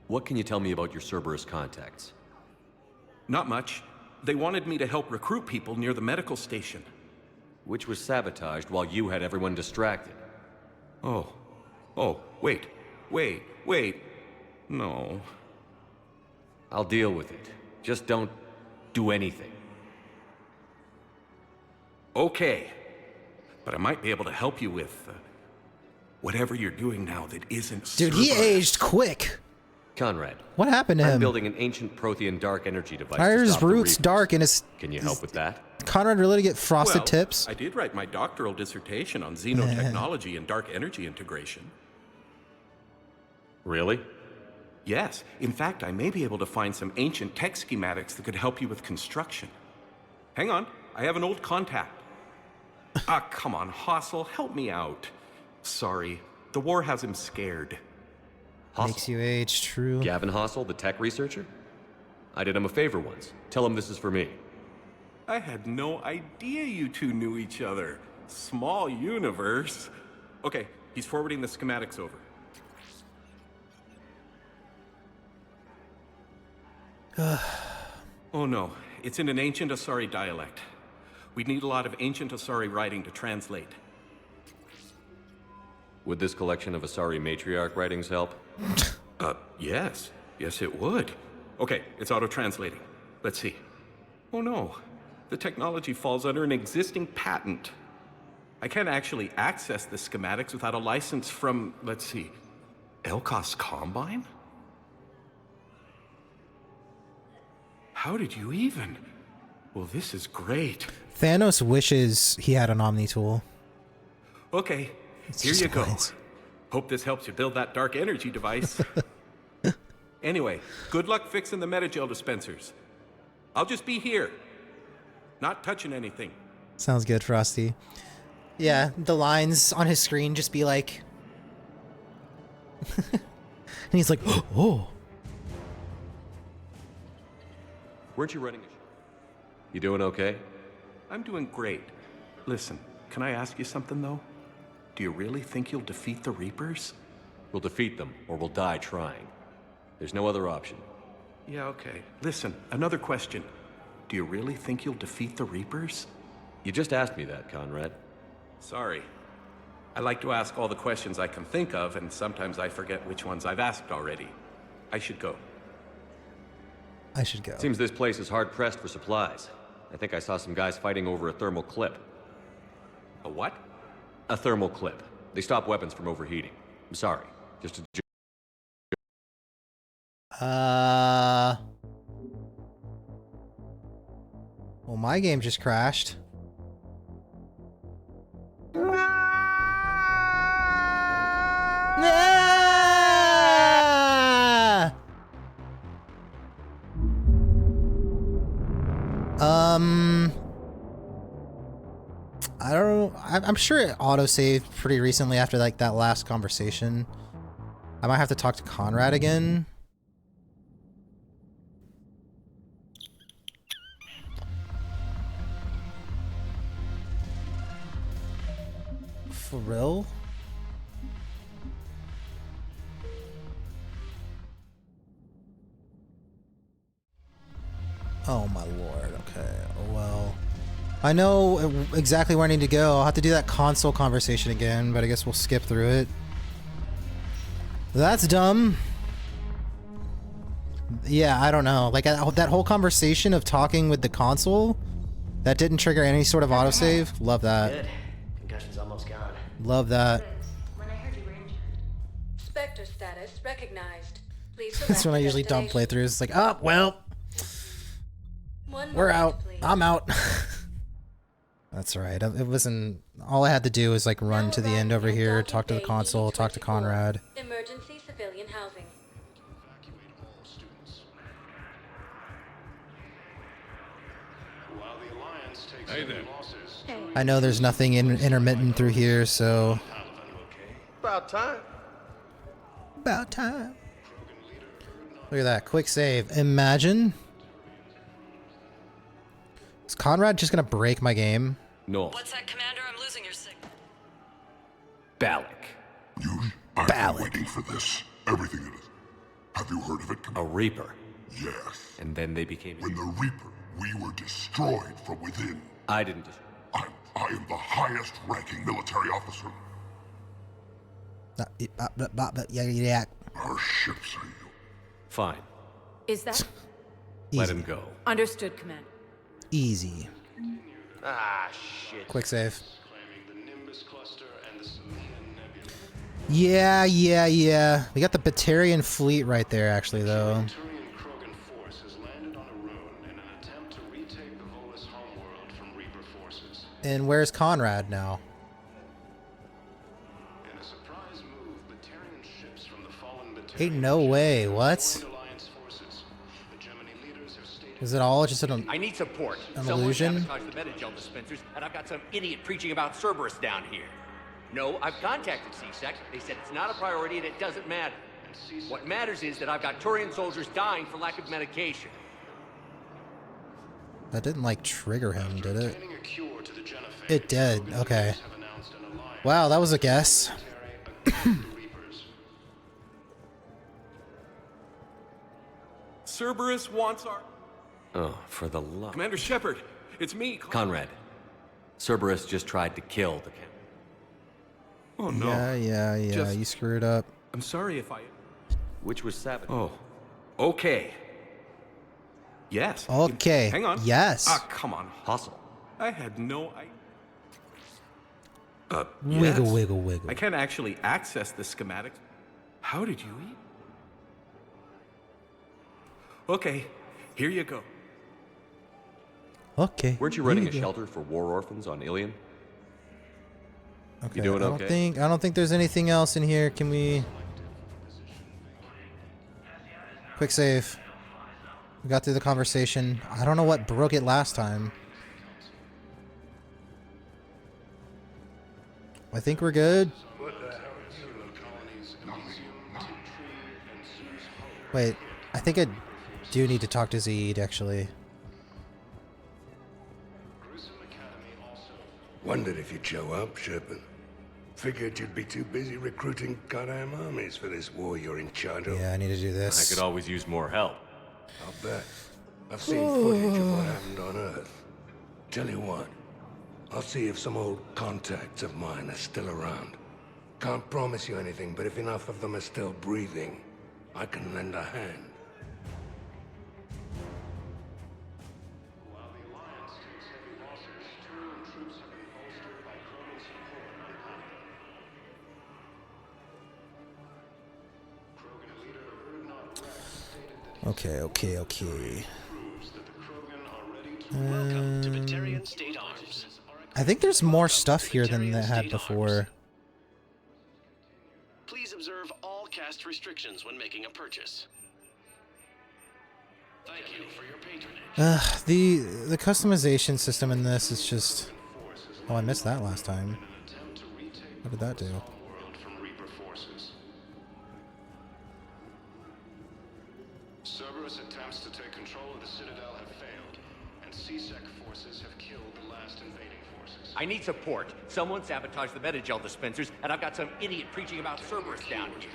What can you tell me about your Cerberus contacts? Not much. They wanted me to help recruit people near the medical station. Which was sabotaged while you had everyone distracted. Oh, wait. No. I'll deal with it. Just don't do anything. Okay. But I might be able to help you with whatever you're doing now that isn't Dude, he Cerberus. aged quick. Conrad. What happened to I'm him? building an ancient Prothean dark energy device Why are to his stop the roots Reapers. dark and his... Can you help with that? Conrad really get frosted Well, tips? I did write my doctoral dissertation on xenotechnology and dark energy integration. Really? Yes. In fact, I may be able to find some ancient tech schematics that could help you with construction. Hang on. I have an old contact. Ah, come on, Hossel. Help me out. Sorry. The war has him scared. Makes you age, true. Gavin Hossel, the tech researcher? I did him a favor once. Tell him this is for me. I had no idea you two knew each other. Small universe. Okay, he's forwarding the schematics over. Oh no, it's in an ancient Asari dialect. We'd need a lot of ancient Asari writing to translate. Would this collection of Asari matriarch writings help? Yes. Yes, it would. Okay, it's auto-translating. Let's see. Oh no, the technology falls under an existing patent. I can't actually access the schematics without a license from, let's see, Elkos Combine? How did you even? Well, this is great. Thanos wishes he had an Omni tool. Okay, here you go. Hope this helps you build that dark energy device. Anyway, good luck fixing the Metagel dispensers. I'll just be here. Not touching anything. Sounds good, Frosty. Yeah, the lines on his screen just be like... and he's like, oh. Weren't you running a show? You doing okay? I'm doing great. Listen, can I ask you something, though? Do you really think you'll defeat the Reapers? We'll defeat them, or we'll die trying. There's no other option. Yeah, okay. Listen, another question. Do you really think you'll defeat the Reapers? You just asked me that, Conrad. Sorry. I like to ask all the questions I can think of, and sometimes I forget which ones I've asked already. I should go. I should go. Seems this place is hard-pressed for supplies. I think I saw some guys fighting over a thermal clip. A what? A thermal clip. They stop weapons from overheating. I'm sorry. Just a joke. Well, my game just crashed. I don't know. I'm sure it auto-saved pretty recently after like that last conversation. I might have to talk to Conrad again. For real? Oh my lord, okay, well. I know exactly where I need to go. I'll have to do that console conversation again, but I guess we'll skip through it. That's dumb. Yeah, I don't know. Like, that whole conversation of talking with the console, that didn't trigger any sort of autosave. Love that. Good. Concussion's almost gone. Love that. When I heard you were injured. Spectre status recognized. Please select That's when I a usually dump destination. playthroughs. It's like, oh, well. One We're moment, out. please. I'm out. That's right. It wasn't... All I had to do was, like, run to the end over here, talk to the console, talk to Conrad. Emergency civilian housing. Evacuate all students. While the Alliance takes any losses, I know there's nothing intermittent through here, so... About time. About time. Look at that. Quick save. Imagine. Is Conrad just gonna break my game? No. What's that, Commander? I'm losing your signal. Balak. I've been waiting for this. Everything it is. Have you heard of it? A Reaper. Yes. And then they became... When the Reaper, we were destroyed from within. I didn't I am the highest ranking military officer. Yeah. Our ships are you. Fine. Is that... Let him go. Understood, Commander. Easy. Ah, shit. Quick save. claiming the Nimbus cluster and the Selenian Nebula. Yeah. We got the Batarian fleet right there, actually, though. Turian Krogan force has landed on Errands in an attempt to retake the Volus homeworld from Reaper forces. And where's Conrad now? In a surprise move, Batarian ships from the fallen Batarian Ain't no way. What? Alliance forces. The Gemini leaders have stated Is it all just an I need support. an Someone illusion? sabotaged the Metagel dispensers, and I've got some idiot preaching about Cerberus down here. No, I've contacted CSEC. They said it's not a priority and it doesn't matter. What matters is that I've got Turian soldiers dying for lack of medication. That didn't, like, trigger him, did it? obtaining a cure to the Genophage. It did. Krogan Okay. leaders have announced an alliance Wow, that was a guess. against the Reapers. Cerberus wants our... Oh, for the love. Commander Shepard, it's me, Conrad. Cerberus just tried to kill the captain. Oh, no. Yeah. Just- You screwed up. I'm sorry if I... Which was sabotage. Oh, okay. Yes. Okay. Hang on. Yes. Ah, come on. Hustle. I had no idea. Wiggle, Yes. wiggle, wiggle. I can't actually access the schematics. How did you eat? Okay, here you go. Okay. Weren't you running a shelter for war orphans on Ilion? Okay. You doing okay? I don't think there's anything else in here. Can we... Quick save. We got through the conversation. I don't know what broke it last time. I think we're good. Wait, I think I do need to talk to Zed, actually. Wondered if you'd show up, Shepard. Figured you'd be too busy recruiting goddamn armies for this war you're in charge of. Yeah, I need to do I this. could always use more help. I'll bet. I've seen footage of what happened on Earth. Tell you what, I'll see if some old contacts of mine are still around. Can't promise you anything, but if enough of them are still breathing, I can lend a hand. While the Alliance takes heavy losses, Turian troops have been bolstered by Krogan support on Palatin. Krogan leader Urdnot Rex stated that Okay. proves that the Krogan are ready to Welcome to Batarian State Arms. I think there's more stuff here than they had before. Please observe all cast restrictions when making a purchase. Thank you for your patronage. The customization system in this is just... Oh, I missed that last time. What did that do? world from Reaper forces. Cerberus attempts to take control of the Citadel have failed, and CSEC forces have killed the last invading forces. I need support. Someone sabotaged the Metagel dispensers, and I've got some idiot preaching about Cerberus down here.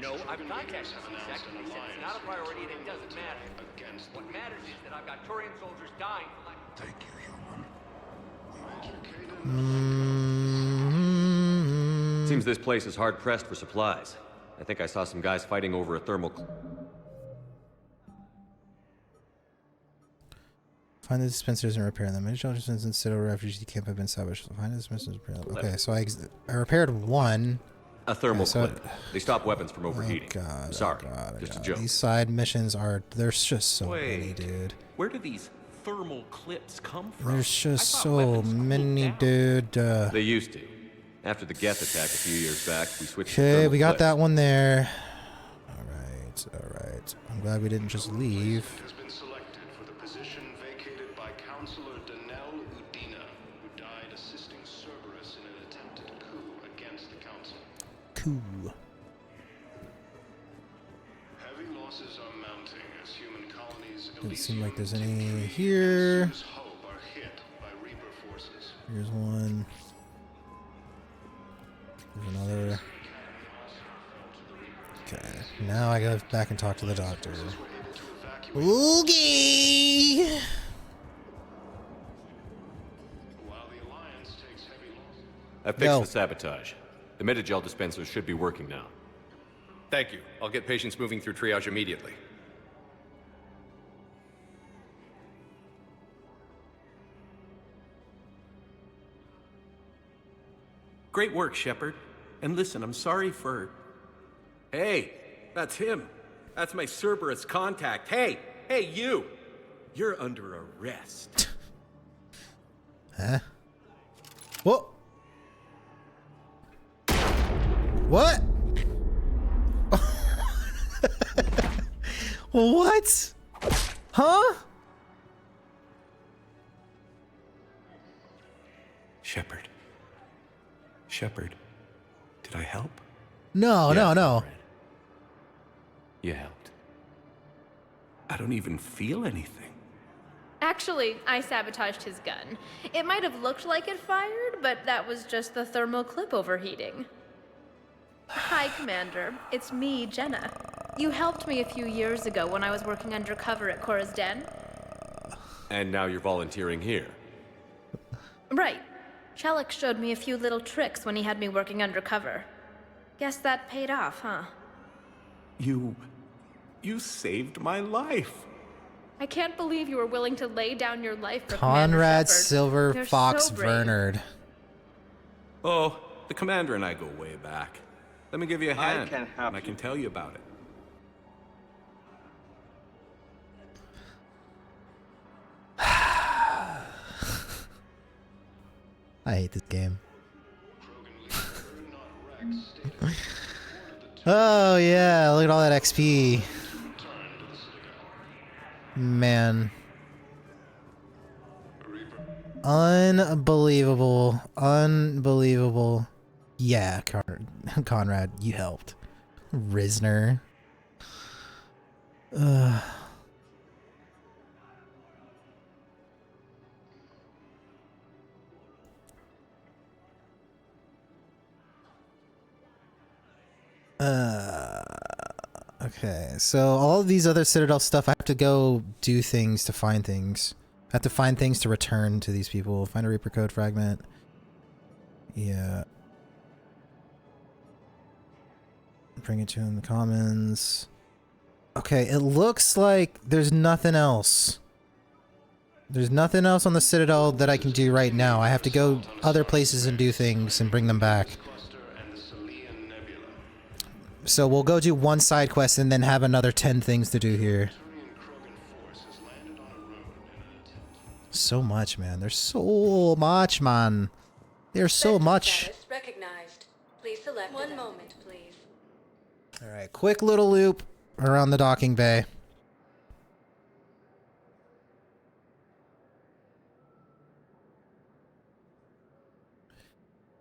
No, I've contacted CSEC. They said it's not a priority and it doesn't matter. What matters is that I've got Turian soldiers dying for lack of... Thank you, human. Seems this place is hard pressed for supplies. I think I saw some guys fighting over a thermal. Find the dispensers and repair them. Many shelters and Citadel refugee camp have been sabotaged. Find the dispensers and repair them. Okay, so I repaired one. A thermal Okay, so clip. They stop weapons from overheating. Sorry, just a joke. These side missions are... There's just so many, Wait. dude. Where do these thermal clips come from? There's just I thought so weapons cooled many, down. dude. They used to. After the Geth attack a few years back, we switched to Okay, thermal we got clips. that one there. Alright. I'm glad we didn't just leave. Has been selected for the position vacated by Counselor Danel Udina, who died assisting Cerberus in an attempted coup against the Council. Cool. Heavy losses are mounting as human colonies Doesn't seem like there's any here. Hope are hit by Reaper forces. Here's one. There's another. Okay, now I go back and talk to the doctor. Oogie! While the Alliance takes heavy losses. I fixed Go. the sabotage. The Metagel dispensers should be working now. Thank you. I'll get patients moving through triage immediately. Great work, Shepard. And listen, I'm sorry for... Hey, that's him. That's my Cerberus contact. Hey, you! You're under arrest. Huh? Whoa! What? What? Huh? Shepard. Shepard, did I help? No, no. You helped. I don't even feel anything. Actually, I sabotaged his gun. It might have looked like it fired, but that was just the thermal clip overheating. Hi, Commander. It's me, Jenna. You helped me a few years ago when I was working undercover at Cora's Den. And now you're volunteering here. Right. Shellick showed me a few little tricks when he had me working undercover. Guess that paid off, huh? You saved my life. I can't believe you were willing to lay down your life for Conrad Commander Shepard. Silver You're Fox so brave. Vernard. Oh, the Commander and I go way back. Let me give you a hand, I can help and I can tell you about it. I hate this game. Oh yeah, look at all that XP. Man. Unbelievable. Unbelievable. Yeah, Conrad, you helped. Risner. Ugh. Okay, so all of these other Citadel stuff, I have to go do things to find things. I have to find things to return to these people. Find a Reaper code fragment. Yeah. Bring it to in the commons. Okay, it looks like there's nothing else. There's nothing else on the Citadel that I can do right now. I have to go other places and do things and bring them back. So we'll go do one side quest and then have another 10 things to do here. So much, man. There's so much, man. There's so much. Recognized. Please select one moment, please. Alright, quick little loop around the docking bay.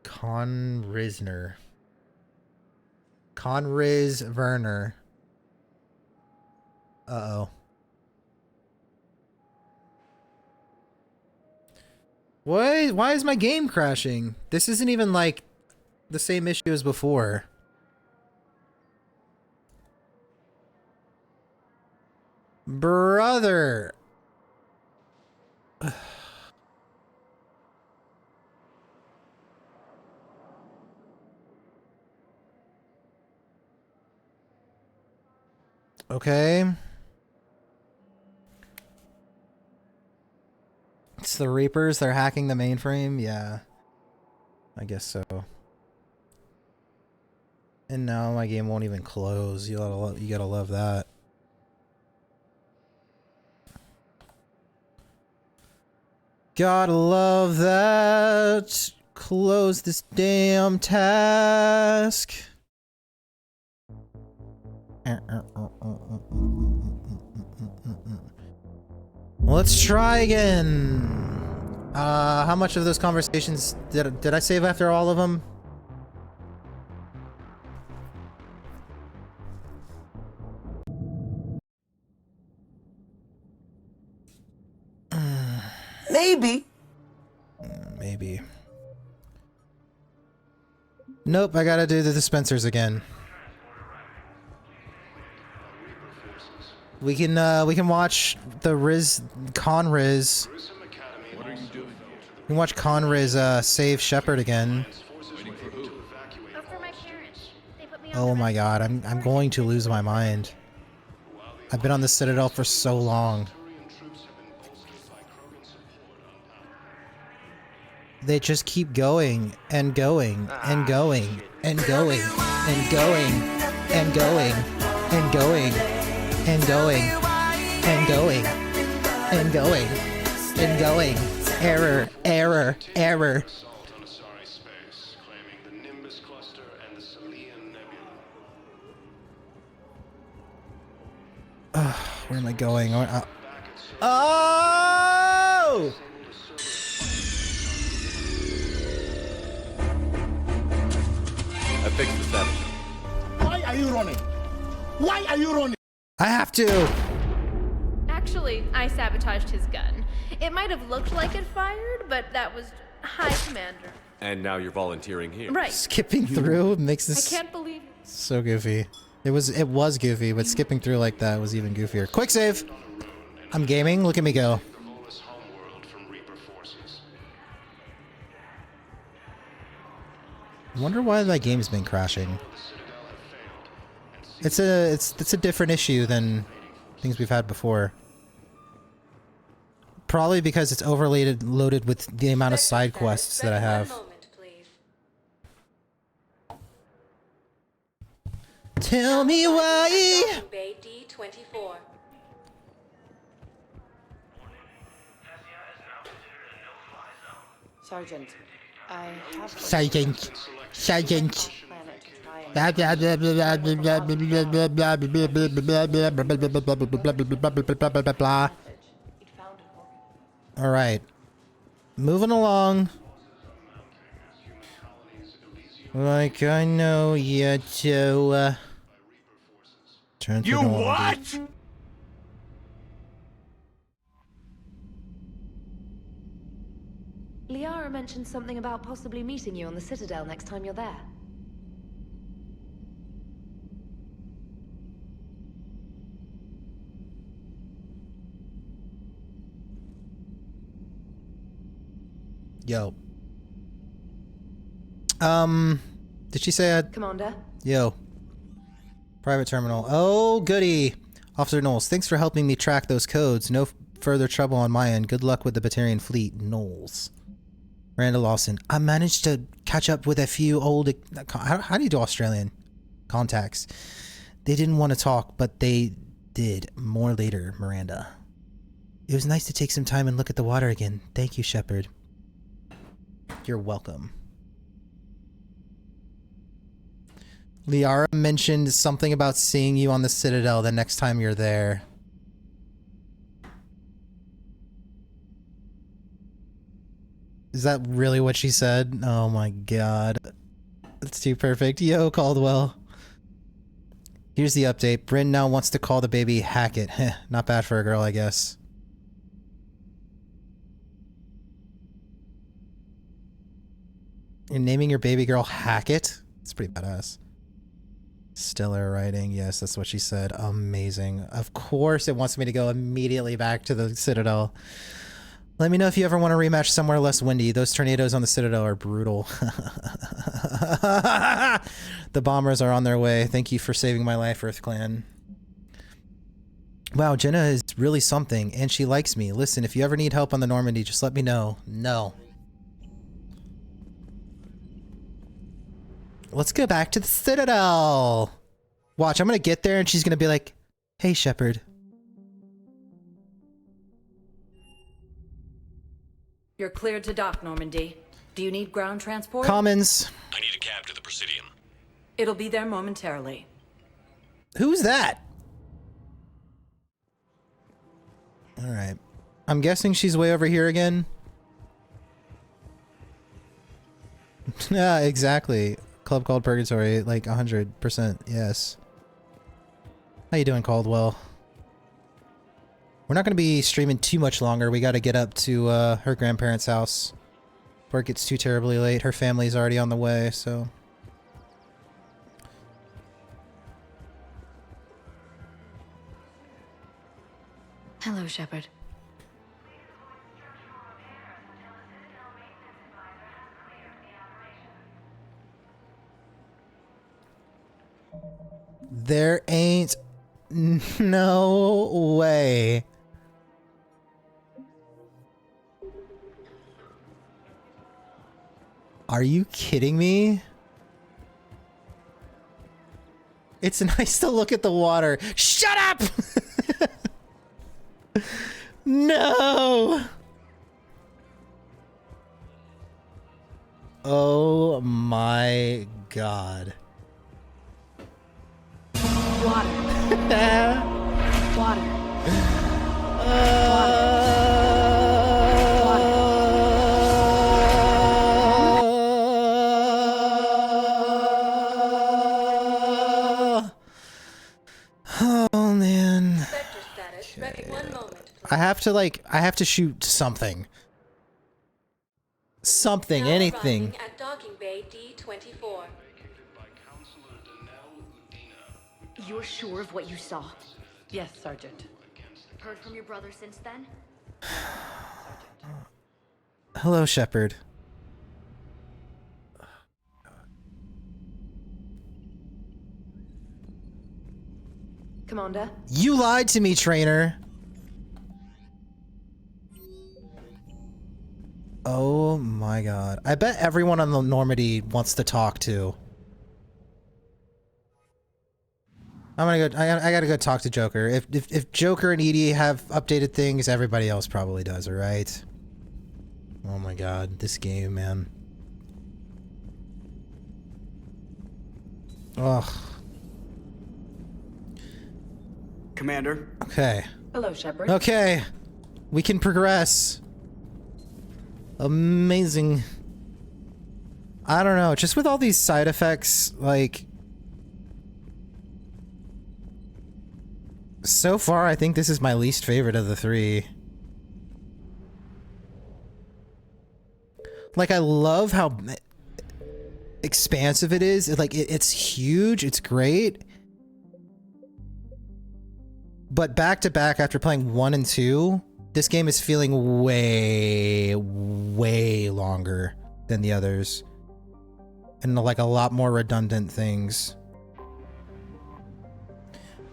Conriz Werner. Uh-oh. Why is my game crashing? This isn't even like the same issue as before. Brother. Okay. It's the Reapers. They're hacking the mainframe. Yeah. I guess so. And now my game won't even close. You gotta love that. Gotta love that. Close this damn task. Let's try again. How much of those conversations did I save after all of them? Maybe. Maybe. Nope, I gotta do the dispensers again. We can watch the Conriz. What are you doing? We can watch Conriz save Shepard again. Oh my god, I'm going to lose my mind. I've been on the Citadel for so long. they just keep going and going and going and going and going and going and going and going and going and going and going. Error, error, error. Where am I going? Oh! I fixed the sabotage. Why are you running? Why are you running? I have to. Actually, I sabotaged his gun. It might have looked like it fired, but that was High Commander. And now you're volunteering here. Right. Skipping through makes this I can't believe so goofy. It was goofy, but skipping through like that was even goofier. Quick save. I'm gaming. Look at me go. I wonder why that game's been crashing. It's a different issue than things we've had before. Probably because it's loaded with the amount of side quests that I have. Tell me why. Bay D24. Sergeant, I have... Sergeant. Sergeant. All right. Moving along. Like I know you to turn to what? Liara mentioned something about possibly meeting you on the Citadel next time you're there. Yo. Did she say Commander? Yo. Private terminal. Oh, goody. Officer Knowles, thanks for helping me track those codes. No further trouble on my end. Good luck with the Batarian fleet. Knowles. Miranda Lawson. I managed to catch up with a few old... How do you do Australian? Contacts. They didn't want to talk, but they did. More later, Miranda. It was nice to take some time and look at the water again. Thank you, Shepard. You're welcome. Liara mentioned something about seeing you on the Citadel the next time you're there. Is that really what she said? Oh my god. That's too perfect. Yo, Caldwell. Here's the update. Bryn now wants to call the baby Hackett. Heh, not bad for a girl, I guess. You're naming your baby girl Hackett? It's pretty badass. Stellar writing. Yes, that's what she said. Amazing. Of course it wants me to go immediately back to the Citadel. Let me know if you ever want to rematch somewhere less windy. Those tornadoes on the Citadel are brutal. The bombers are on their way. Thank you for saving my life, Earth Clan. Wow, Jenna is really something, and she likes me. Listen, if you ever need help on the Normandy, just let me know. No. Let's go back to the Citadel. Watch, I'm gonna get there and she's gonna be like, hey, Shepard. You're cleared to dock, Normandy. Do you need ground transport? Commons. I need a cab to the Presidium. It'll be there momentarily. Who's that? Alright. I'm guessing she's way over here again. Yeah, exactly. Club called Purgatory, like 100%, yes. How you doing, Caldwell? We're not going to be streaming too much longer. We got to get up to her grandparents' house before it gets too terribly late. Her family's already on the way, so... Hello, Shepard. There ain't no way. Are you kidding me? It's nice to look at the water. Shut up! No! Oh my god. Water. Water. Oh man. Sector status. Ready 1 moment. I have to shoot something. Something, Now anything. arriving at docking bay D24. You're sure of what you saw? Yes, Sergeant. Heard from your brother since then? Hello, Shepard. Commander? You lied to me, trainer. Oh my god. I bet everyone on the Normandy wants to talk to. I'm gonna go. I gotta go talk to Joker. If Joker and Edie have updated things, everybody else probably does. All right. Oh my god, this game, man. Ugh. Commander. Okay. Hello, Shepard. Okay. We can progress. Amazing. I don't know. Just with all these side effects, like. So far, I think this is my least favorite of the three. Like, I love how expansive it is. Like, it's huge. It's great. But back to back after playing 1 and 2, this game is feeling way, way longer than the others. And like a lot more redundant things.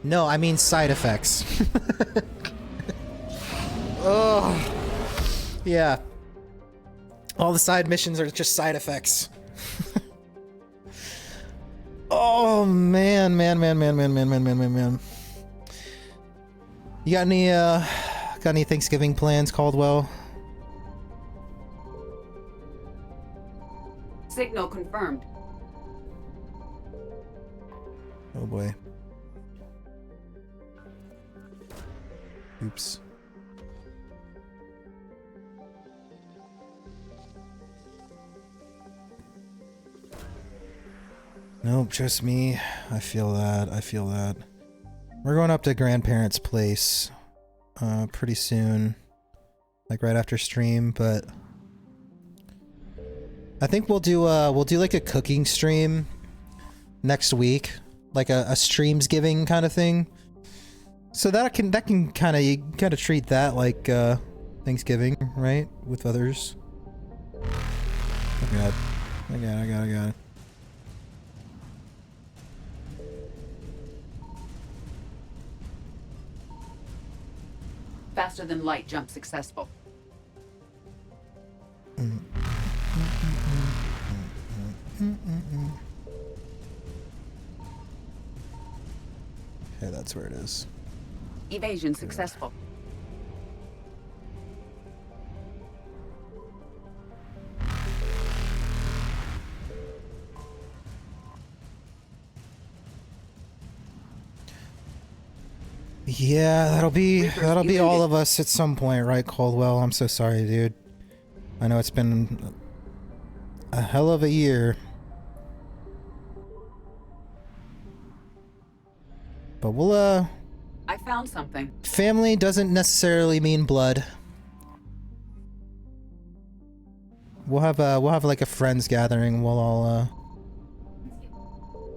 No, I mean side effects. Oh. Yeah. All the side missions are just side effects. Oh man. You got any Thanksgiving plans, Caldwell? Signal confirmed. Oh boy. Oops. Nope, just me. I feel that. We're going up to grandparents' place pretty soon. Like right after stream, but I think we'll do like a cooking stream next week. Like a streamsgiving kind of thing. So that can kind of treat that like Thanksgiving, right? With others. Oh god. I got it. Faster than light jump successful. Okay, that's where it is. Evasion successful. Yeah, that'll be all of us at some point, right, Caldwell? I'm so sorry, dude. I know it's been a hell of a year. But we'll I found something. family doesn't necessarily mean blood. We'll have like a friends gathering. We'll all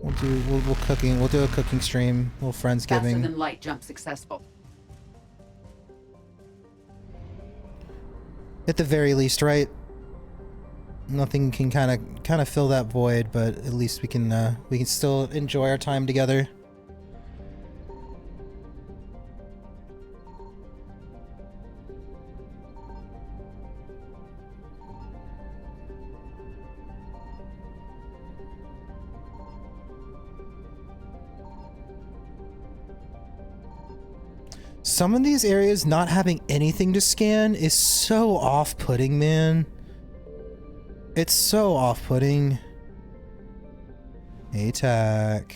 we'll do a cooking stream. We'll Faster friendsgiving. than light jump successful. At the very least, right? Nothing can kind of fill that void, but at least we can still enjoy our time together. Some of these areas not having anything to scan is so off-putting, man. It's so off-putting. ATAC.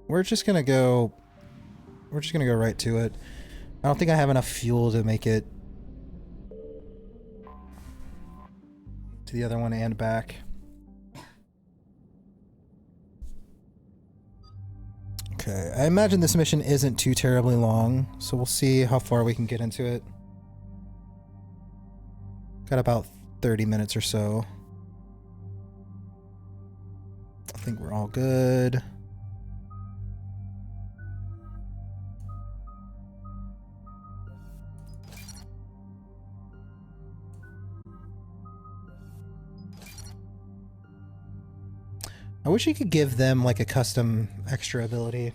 We're just gonna go right to it. I don't think I have enough fuel to make it to the other one and back. Okay, I imagine this mission isn't too terribly long, so we'll see how far we can get into it. Got about 30 minutes or so. I think we're all good. I wish you could give them like a custom extra ability.